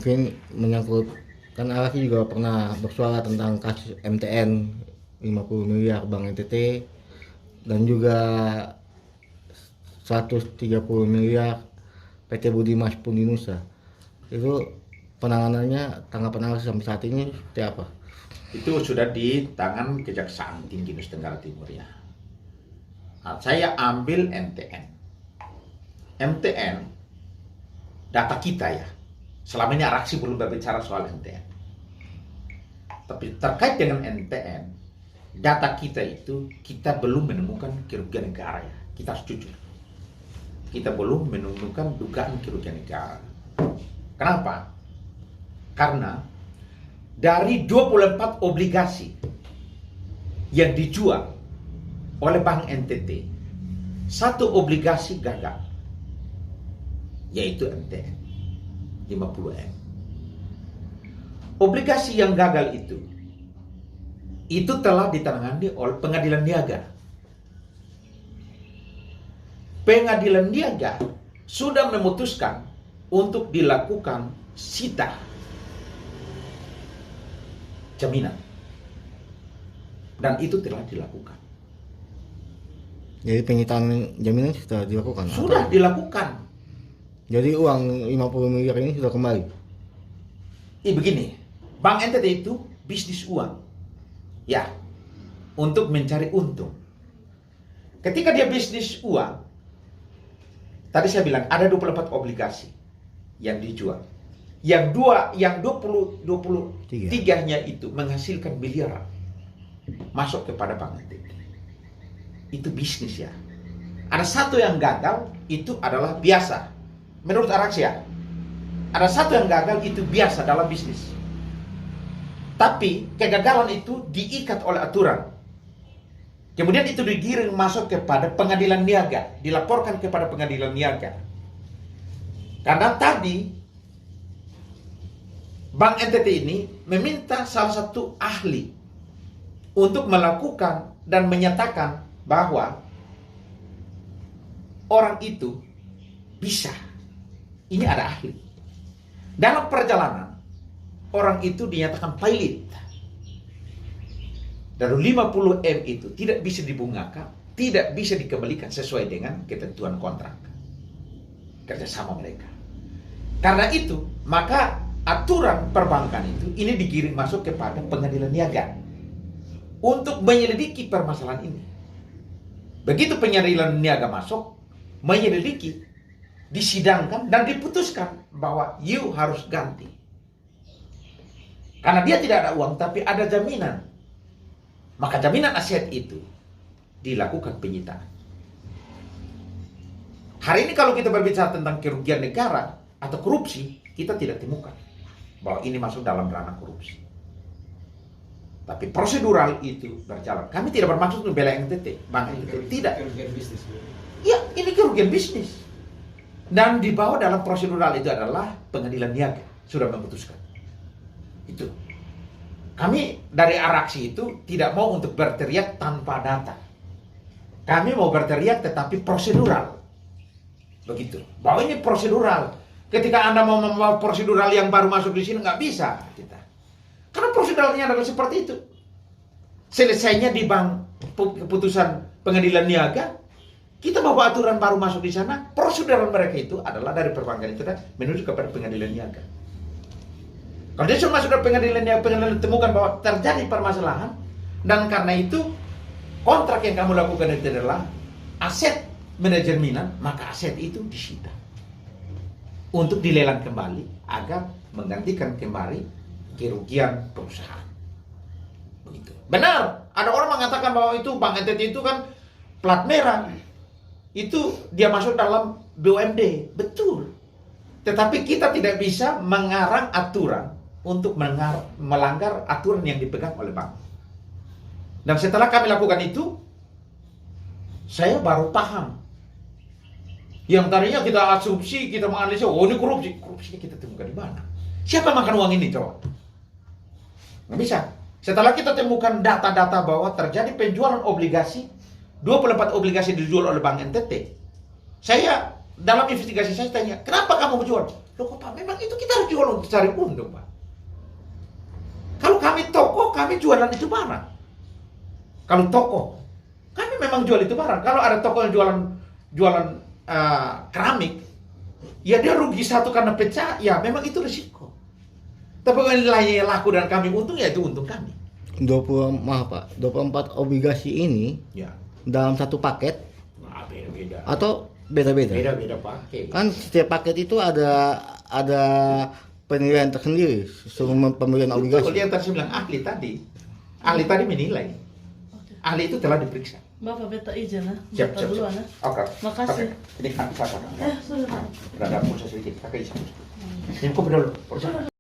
mungkin menyangkut, kan Araki juga pernah bersuara tentang kasus MTN 50 miliar Bank NTT dan juga 130 miliar PT Budimas Pundinusa. Itu penanganannya, tanggapan Araki sampai saat ini seperti apa? Itu sudah di tangan Kejaksaan Tinggi Nusa Tenggara Timur ya. Nah, saya ambil MTN. MTN data kita ya. Selama ini Araksi belum berbicara soal MTN. Tapi terkait dengan MTN, data kita itu kita belum menemukan kerugian negara ya. Kita harus jujur. Kita belum menemukan dugaan kerugian negara. Kenapa? Karena dari 24 obligasi yang dijual oleh Bank NTT, satu obligasi gagal, yaitu MTN 50M. Obligasi yang gagal itu telah ditangani oleh pengadilan niaga. Pengadilan niaga sudah memutuskan untuk dilakukan sita jaminan, dan itu telah dilakukan. Jadi penyitaan jaminan sudah dilakukan? Sudah dilakukan. Jadi uang 50 miliar ini sudah kembali? Begini, Bank NTT itu bisnis uang. Ya, untuk mencari untung. Ketika dia bisnis uang, tadi saya bilang ada 24 obligasi yang dijual. Yang 23-nya itu menghasilkan miliaran masuk kepada Bank NTT. Itu bisnis ya. Ada satu yang gagal, itu adalah biasa. Menurut Araksi ya, ada satu yang gagal itu biasa dalam bisnis. Tapi kegagalan itu diikat oleh aturan. Kemudian itu digiring masuk kepada pengadilan niaga, dilaporkan kepada pengadilan niaga. Karena tadi Bank NTT ini meminta salah satu ahli untuk melakukan dan menyatakan bahwa orang itu bisa. Ini ada ahli. Dalam perjalanan, orang itu dinyatakan pilot. Dari 50M itu tidak bisa dibungakan, tidak bisa dikembalikan sesuai dengan ketentuan kontrak kerjasama mereka. Karena itu, maka aturan perbankan itu ini digiring masuk kepada pengadilan niaga untuk menyelidiki permasalahan ini. Begitu pengadilan niaga masuk, menyelidiki, disidangkan dan diputuskan bahwa you harus ganti. Karena dia tidak ada uang tapi ada jaminan. Maka jaminan aset itu dilakukan penyitaan. Hari ini kalau kita berbicara tentang kerugian negara atau korupsi, kita tidak temukan bahwa ini masuk dalam ranah korupsi. Tapi prosedural itu berjalan. Kami tidak bermaksud membela NTT, Bank NTT, tidak. Kerugian bisnis. Ya, ini kerugian bisnis. Dan di bawah dalam prosedural itu adalah pengadilan niaga sudah memutuskan. Itu. Kami dari Araksi itu tidak mau untuk berteriak tanpa data. Kami mau berteriak tetapi prosedural. Begitu. Bahwa ini prosedural. Ketika Anda mau membawa prosedural yang baru masuk di sini nggak bisa kita. Karena proseduralnya adalah seperti itu. Selesainya di bank keputusan pengadilan niaga, kita bawa aturan baru masuk di sana, prosedural mereka itu adalah dari perbankan itu menuju kepada pengadilan niaga. Kalau dia sudah masuk ke pengadilan niaga, pengadilan temukan bahwa terjadi permasalahan, dan karena itu kontrak yang kamu lakukan itu adalah aset manajemenan, maka aset itu disita untuk dilelang kembali agar menggantikan kembali kerugian perusahaan. Begitu. Benar, ada orang mengatakan bahwa itu Bank NTT itu kan plat merah. Itu dia masuk dalam BUMD, betul. Tetapi kita tidak bisa mengarang aturan untuk melanggar aturan yang dipegang oleh bank. Dan setelah kami lakukan itu, saya baru paham. Yang tadinya kita asumsi, kita menganalisa, oh ini korupsi. Korupsinya kita temukan di mana? Siapa makan uang ini, coba? Nggak bisa. Setelah kita temukan data-data bahwa terjadi penjualan obligasi, 24 obligasi dijual oleh Bank NTT. Saya dalam investigasi saya tanya, kenapa kamu menjual? Loh kok Pak, memang itu kita harus jual untuk cari untung Pak. Kalau kami toko, kami jualan itu barang. Kalau toko, kami memang jual itu barang. Kalau ada toko yang jualan keramik, ya dia rugi satu karena pecah, ya memang itu risiko. Tapi kalau nilainya laku dan kami untung, ya itu untung kami. 24 obligasi ini Ya. dalam satu paket Nah, beda-beda. atau beda-beda? Beda-beda pakai. Kan setiap paket itu ada penilaian tersendiri sebelum pembelian Itu obligasi. yang tadi saya bilang ahli tadi menilai. Ahli itu telah diperiksa. Bapak beta izin lah. Siap, Bapak siap, duluan siap. ya. Oke. Makasih. Oke. Ini kakak. Sudah. Berada pulsa sedikit, kakak isi. Ini kok berdua.